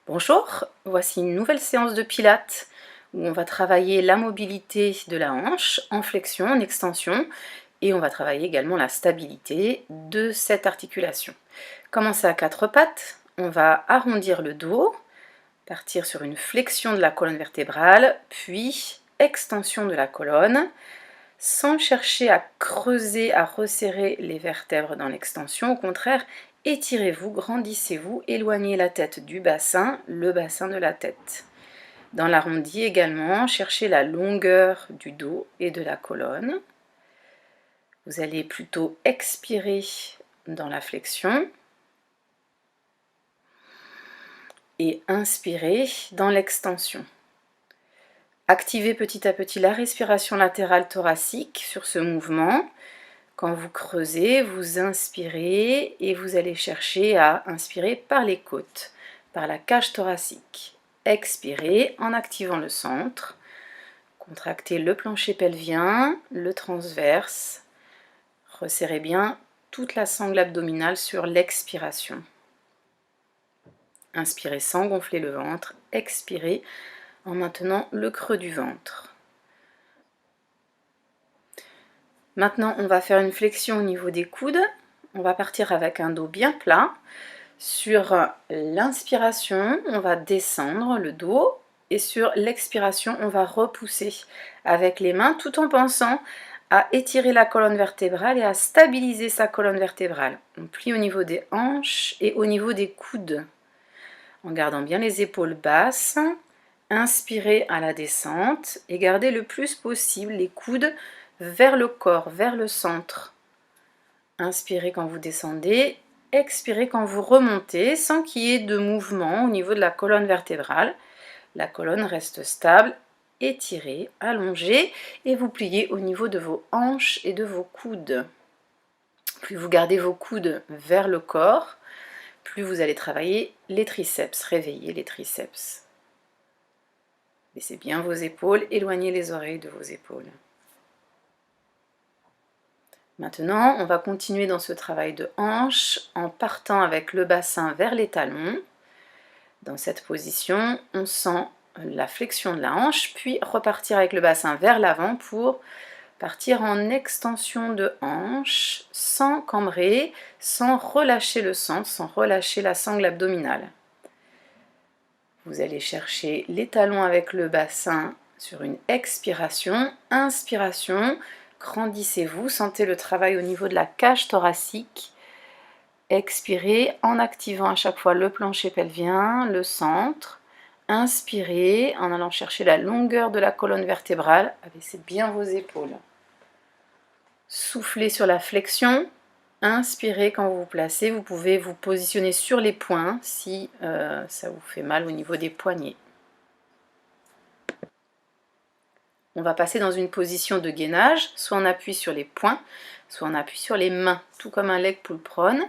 Bonjour, voici une nouvelle séance de pilates où on va travailler la mobilité de la hanche en flexion, en extension et on va travailler également la stabilité de cette articulation. Commencer à quatre pattes, on va arrondir le dos, partir sur une flexion de la colonne vertébrale, puis extension de la colonne, sans chercher à creuser, à resserrer les vertèbres dans l'extension. Au contraire, étirez-vous, grandissez-vous, éloignez la tête du bassin, le bassin de la tête. Dans l'arrondi également, cherchez la longueur du dos et de la colonne. Vous allez plutôt expirer dans la flexion et inspirer dans l'extension. Activez petit à petit la respiration latérale thoracique sur ce mouvement. Quand vous creusez, vous inspirez et vous allez chercher à inspirer par les côtes, par la cage thoracique. Expirez en activant le centre. Contractez le plancher pelvien, le transverse. Resserrez bien toute la sangle abdominale sur l'expiration. Inspirez sans gonfler le ventre. Expirez en maintenant le creux du ventre. Maintenant, on va faire une flexion au niveau des coudes. On va partir avec un dos bien plat. Sur l'inspiration, on va descendre le dos et sur l'expiration, on va repousser avec les mains tout en pensant à étirer la colonne vertébrale et à stabiliser sa colonne vertébrale. On plie au niveau des hanches et au niveau des coudes en gardant bien les épaules basses. Inspirez à la descente et gardez le plus possible les coudes vers le corps, vers le centre. Inspirez quand vous descendez, expirez quand vous remontez, sans qu'il y ait de mouvement au niveau de la colonne vertébrale. La colonne reste stable, étirée, allongée, et vous pliez au niveau de vos hanches et de vos coudes. Plus vous gardez vos coudes vers le corps, plus vous allez travailler les triceps, réveiller les triceps. Baissez bien vos épaules, éloignez les oreilles de vos épaules. Maintenant, on va continuer dans ce travail de hanche en partant avec le bassin vers les talons. Dans cette position, on sent la flexion de la hanche, puis repartir avec le bassin vers l'avant pour partir en extension de hanche, sans cambrer, sans relâcher le centre, sans relâcher la sangle abdominale. Vous allez chercher les talons avec le bassin sur une expiration, inspiration, grandissez-vous, sentez le travail au niveau de la cage thoracique. Expirez en activant à chaque fois le plancher pelvien, le centre. Inspirez en allant chercher la longueur de la colonne vertébrale, abaissez bien vos épaules. Soufflez sur la flexion. Inspirez quand vous vous placez, vous pouvez vous positionner sur les poings si ça vous fait mal au niveau des poignets. On va passer dans une position de gainage, soit on appuie sur les poings, soit on appuie sur les mains, tout comme un leg pull prone.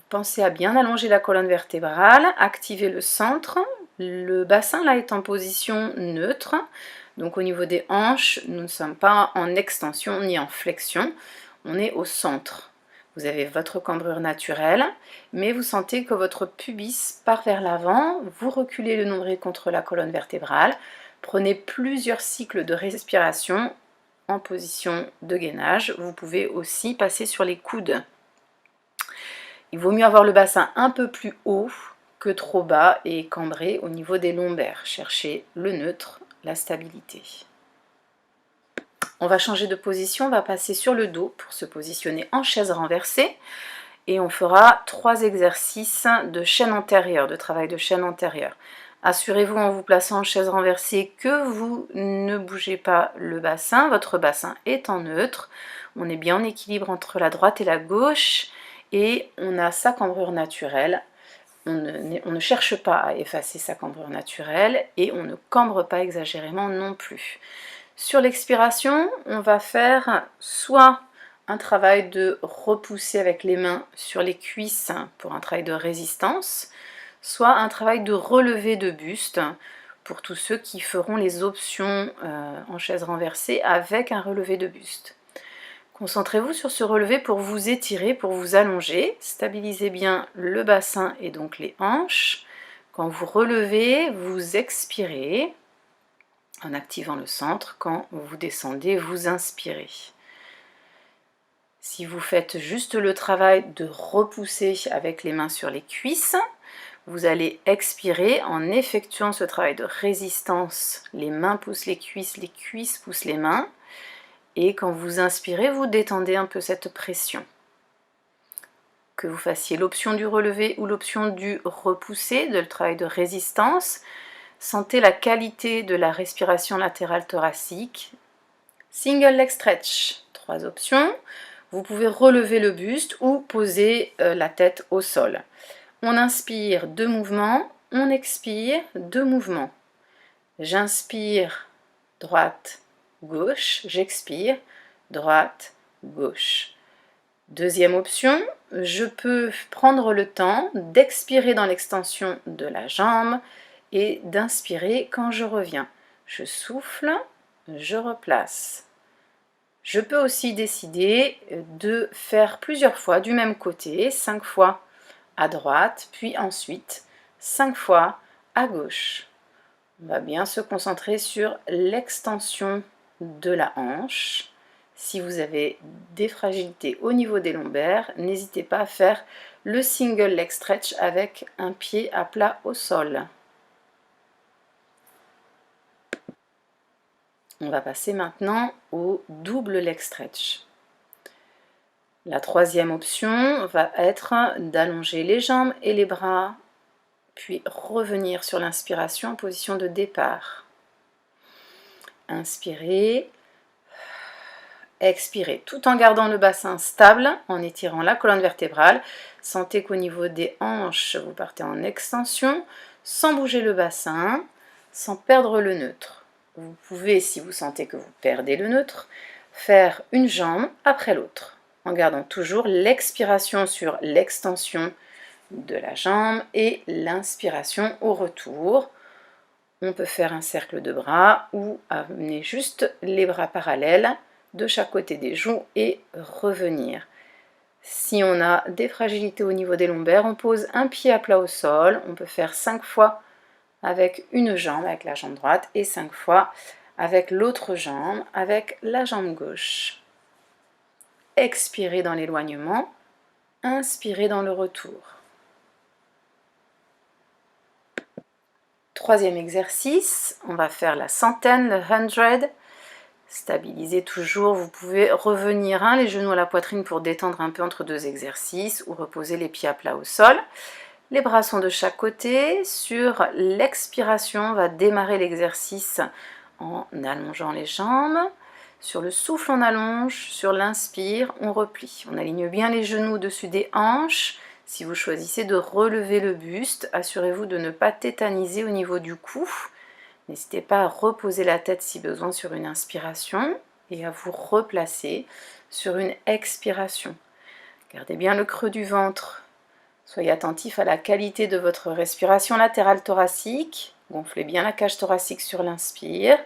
Pensez à bien allonger la colonne vertébrale, activer le centre. Le bassin là est en position neutre, donc au niveau des hanches, nous ne sommes pas en extension ni en flexion, on est au centre. Vous avez votre cambrure naturelle, mais vous sentez que votre pubis part vers l'avant, vous reculez le nombril contre la colonne vertébrale, prenez plusieurs cycles de respiration en position de gainage. Vous pouvez aussi passer sur les coudes. Il vaut mieux avoir le bassin un peu plus haut que trop bas et cambré au niveau des lombaires. Cherchez le neutre, la stabilité. On va changer de position, on va passer sur le dos pour se positionner en chaise renversée et on fera 3 exercices de chaîne antérieure, de travail de chaîne antérieure. Assurez-vous en vous plaçant en chaise renversée que vous ne bougez pas le bassin, votre bassin est en neutre, on est bien en équilibre entre la droite et la gauche et on a sa cambrure naturelle. On ne cherche pas à effacer sa cambrure naturelle et on ne cambre pas exagérément non plus. Sur l'expiration, on va faire soit un travail de repousser avec les mains sur les cuisses pour un travail de résistance, soit un travail de relevé de buste pour tous ceux qui feront les options en chaise renversée avec un relevé de buste. Concentrez-vous sur ce relevé pour vous étirer, pour vous allonger. Stabilisez bien le bassin et donc les hanches. Quand vous relevez, vous expirez en activant le centre. Quand vous descendez, vous inspirez. Si vous faites juste le travail de repousser avec les mains sur les cuisses, vous allez expirer en effectuant ce travail de résistance. Les mains poussent les cuisses poussent les mains. Et quand vous inspirez, vous détendez un peu cette pression. Que vous fassiez l'option du relevé ou l'option du repousser, de le travail de résistance, sentez la qualité de la respiration latérale thoracique. Single leg stretch, 3 options. Vous pouvez relever le buste ou poser la tête au sol. On inspire 2 mouvements, on expire 2 mouvements. J'inspire, droite, gauche, j'expire, droite, gauche. Deuxième option, je peux prendre le temps d'expirer dans l'extension de la jambe et d'inspirer quand je reviens. Je souffle, je replace. Je peux aussi décider de faire plusieurs fois du même côté, 5 fois à droite, puis ensuite 5 fois à gauche. On va bien se concentrer sur l'extension de la hanche. Si vous avez des fragilités au niveau des lombaires, n'hésitez pas à faire le single leg stretch avec un pied à plat au sol. On va passer maintenant au double leg stretch. La troisième option va être d'allonger les jambes et les bras, puis revenir sur l'inspiration en position de départ. Inspirez. Expirez, tout en gardant le bassin stable, en étirant la colonne vertébrale. Sentez qu'au niveau des hanches, vous partez en extension, sans bouger le bassin, sans perdre le neutre. Vous pouvez, si vous sentez que vous perdez le neutre, faire une jambe après l'autre, en gardant toujours l'expiration sur l'extension de la jambe et l'inspiration au retour. On peut faire un cercle de bras ou amener juste les bras parallèles de chaque côté des joues et revenir. Si on a des fragilités au niveau des lombaires, on pose un pied à plat au sol. On peut faire 5 fois avec une jambe, avec la jambe droite, et 5 fois avec l'autre jambe, avec la jambe gauche. Expirez dans l'éloignement, inspirez dans le retour. Troisième exercice, on va faire la centaine, le 100. Stabilisez toujours, vous pouvez revenir les genoux à la poitrine pour détendre un peu entre 2 exercices ou reposer les pieds à plat au sol. Les bras sont de chaque côté. Sur l'expiration, on va démarrer l'exercice en allongeant les jambes. Sur le souffle, on allonge. Sur l'inspire, on replie. On aligne bien les genoux au-dessus des hanches. Si vous choisissez de relever le buste, assurez-vous de ne pas tétaniser au niveau du cou. N'hésitez pas à reposer la tête si besoin sur une inspiration et à vous replacer sur une expiration. Gardez bien le creux du ventre. Soyez attentif à la qualité de votre respiration latérale thoracique. Gonflez bien la cage thoracique sur l'inspire.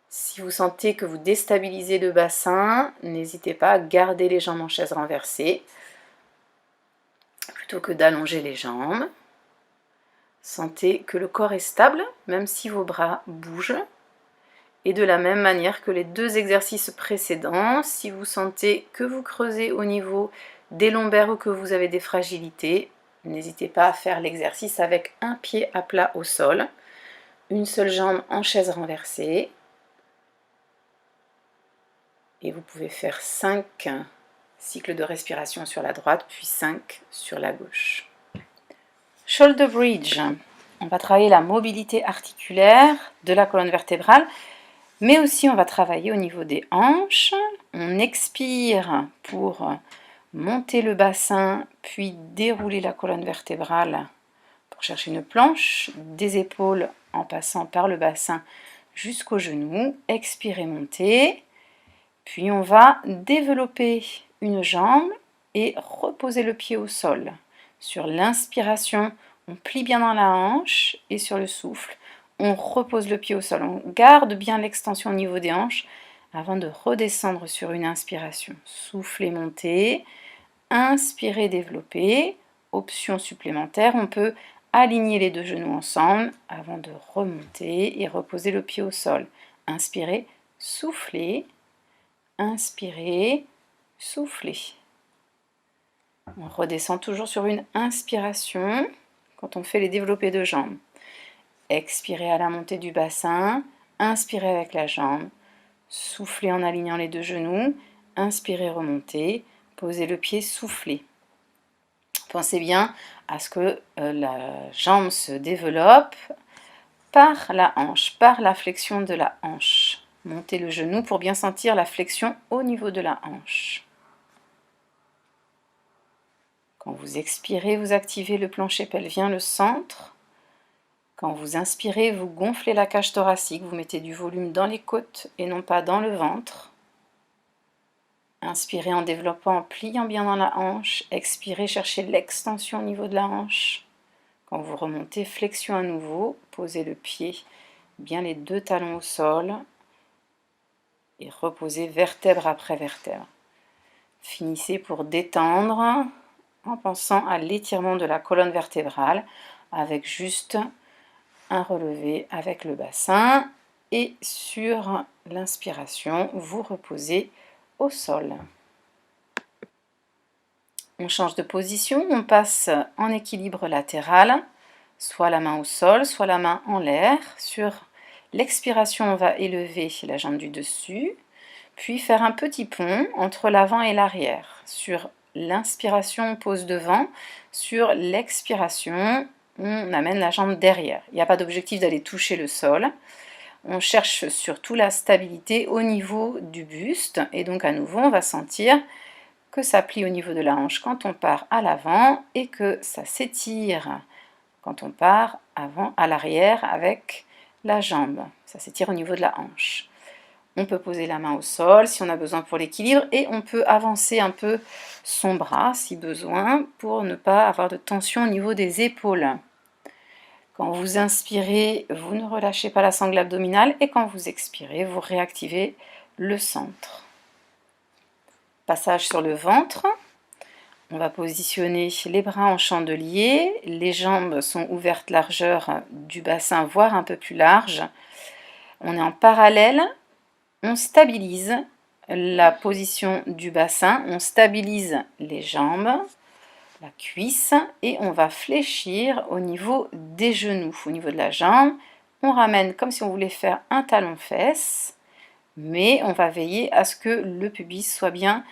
Si vous sentez que vous déstabilisez le bassin, n'hésitez pas à garder les jambes en chaise renversée plutôt que d'allonger les jambes. Sentez que le corps est stable, même si vos bras bougent. Et de la même manière que les 2 exercices précédents, si vous sentez que vous creusez au niveau des lombaires ou que vous avez des fragilités, n'hésitez pas à faire l'exercice avec un pied à plat au sol, une seule jambe en chaise renversée. Et vous pouvez faire 5 cycles de respiration sur la droite, puis 5 sur la gauche. Shoulder bridge, on va travailler la mobilité articulaire de la colonne vertébrale, mais aussi on va travailler au niveau des hanches. On expire pour monter le bassin, puis dérouler la colonne vertébrale pour chercher une planche, des épaules en passant par le bassin jusqu'aux genoux. Expirez, montez, puis on va développer une jambe et reposer le pied au sol. Sur l'inspiration, on plie bien dans la hanche et sur le souffle, on repose le pied au sol. On garde bien l'extension au niveau des hanches avant de redescendre sur une inspiration. Soufflez, montez, inspirez, développez. Option supplémentaire, on peut Alignez les deux genoux ensemble avant de remonter et reposer le pied au sol. Inspirez, soufflez, inspirez, soufflez. On redescend toujours sur une inspiration quand on fait les développés de jambes. Expirez à la montée du bassin, inspirez avec la jambe, soufflez en alignant les deux genoux, inspirez, remontez, posez le pied, soufflez. Pensez bien à ce que la jambe se développe par la hanche, par la flexion de la hanche. Montez le genou pour bien sentir la flexion au niveau de la hanche. Quand vous expirez, vous activez le plancher pelvien, le centre. Quand vous inspirez, vous gonflez la cage thoracique, vous mettez du volume dans les côtes et non pas dans le ventre. Inspirez en développant, en pliant bien dans la hanche. Expirez, cherchez l'extension au niveau de la hanche. Quand vous remontez, flexion à nouveau. Posez le pied, bien les deux talons au sol. Et reposez vertèbre après vertèbre. Finissez pour détendre en pensant à l'étirement de la colonne vertébrale avec juste un relevé avec le bassin et sur l'inspiration, vous reposez au sol. On change de position, on passe en équilibre latéral, soit la main au sol, soit la main en l'air. Sur l'expiration, on va élever la jambe du dessus, puis faire un petit pont entre l'avant et l'arrière. Sur l'inspiration, on pose devant. Sur l'expiration, on amène la jambe derrière. Il n'y a pas d'objectif d'aller toucher le sol. On cherche surtout la stabilité au niveau du buste. Et donc à nouveau, on va sentir que ça plie au niveau de la hanche quand on part à l'avant et que ça s'étire quand on part à l'arrière avec la jambe. Ça s'étire au niveau de la hanche. On peut poser la main au sol si on a besoin pour l'équilibre et on peut avancer un peu son bras si besoin pour ne pas avoir de tension au niveau des épaules. Quand vous inspirez, vous ne relâchez pas la sangle abdominale et quand vous expirez, vous réactivez le centre. Passage sur le ventre. On va positionner les bras en chandelier. Les jambes sont ouvertes largeur du bassin, voire un peu plus large. On est en parallèle. On stabilise la position du bassin, on stabilise les jambes, la cuisse et on va fléchir au niveau des genoux, au niveau de la jambe. On ramène comme si on voulait faire un talon-fesse, mais on va veiller à ce que le pubis soit bien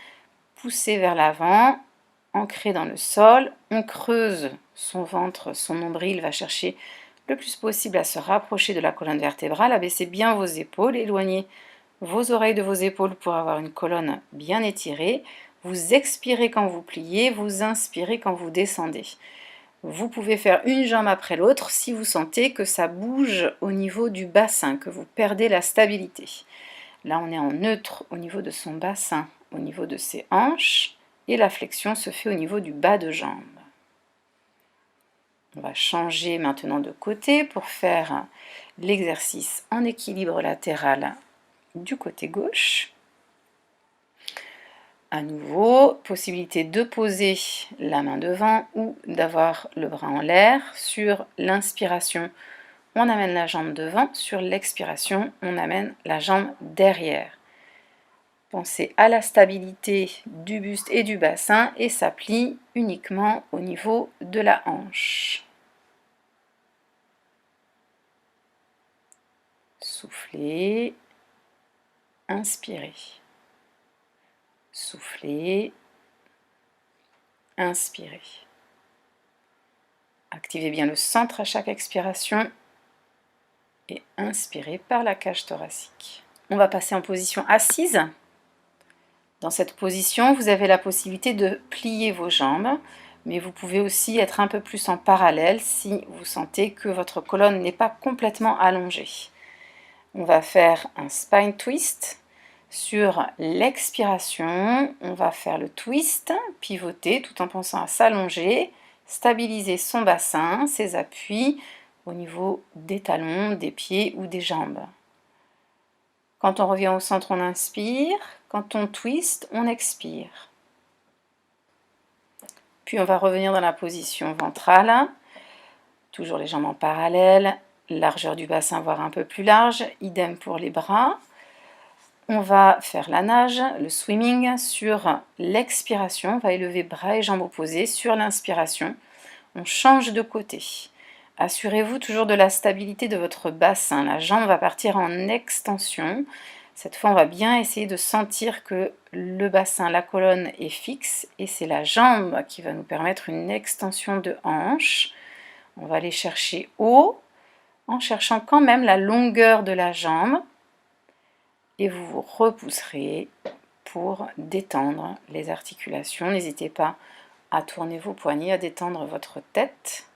poussé vers l'avant, ancré dans le sol. On creuse son ventre, son nombril va chercher le plus possible à se rapprocher de la colonne vertébrale. Abaissez bien vos épaules, éloignez vos oreilles de vos épaules pour avoir une colonne bien étirée. Vous expirez quand vous pliez, vous inspirez quand vous descendez. Vous pouvez faire une jambe après l'autre si vous sentez que ça bouge au niveau du bassin, que vous perdez la stabilité. Là, on est en neutre au niveau de son bassin, au niveau de ses hanches, et la flexion se fait au niveau du bas de jambe. On va changer maintenant de côté pour faire l'exercice en équilibre latéral du côté gauche. À nouveau, possibilité de poser la main devant ou d'avoir le bras en l'air. Sur l'inspiration, on amène la jambe devant. Sur l'expiration, on amène la jambe derrière. Pensez à la stabilité du buste et du bassin et ça plie uniquement au niveau de la hanche. Soufflez. Inspirez. Soufflez. Inspirez. Activez bien le centre à chaque expiration et inspirez par la cage thoracique. On va passer en position assise. Dans cette position, vous avez la possibilité de plier vos jambes, mais vous pouvez aussi être un peu plus en parallèle si vous sentez que votre colonne n'est pas complètement allongée. On va faire un spine twist. Sur l'expiration, on va faire le twist, pivoter tout en pensant à s'allonger, stabiliser son bassin, ses appuis au niveau des talons, des pieds ou des jambes. Quand on revient au centre, on inspire. Quand on twist, on expire. Puis on va revenir dans la position ventrale. Toujours les jambes en parallèle, largeur du bassin voire un peu plus large, idem pour les bras. On va faire la nage, le swimming sur l'expiration, on va élever bras et jambes opposées sur l'inspiration. On change de côté. Assurez-vous toujours de la stabilité de votre bassin. La jambe va partir en extension. Cette fois, on va bien essayer de sentir que le bassin, la colonne est fixe et c'est la jambe qui va nous permettre une extension de hanche. On va aller chercher haut en cherchant quand même la longueur de la jambe et vous vous repousserez pour détendre les articulations. N'hésitez pas à tourner vos poignets, à détendre votre tête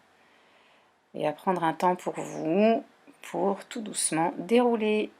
et à prendre un temps pour vous, pour tout doucement dérouler.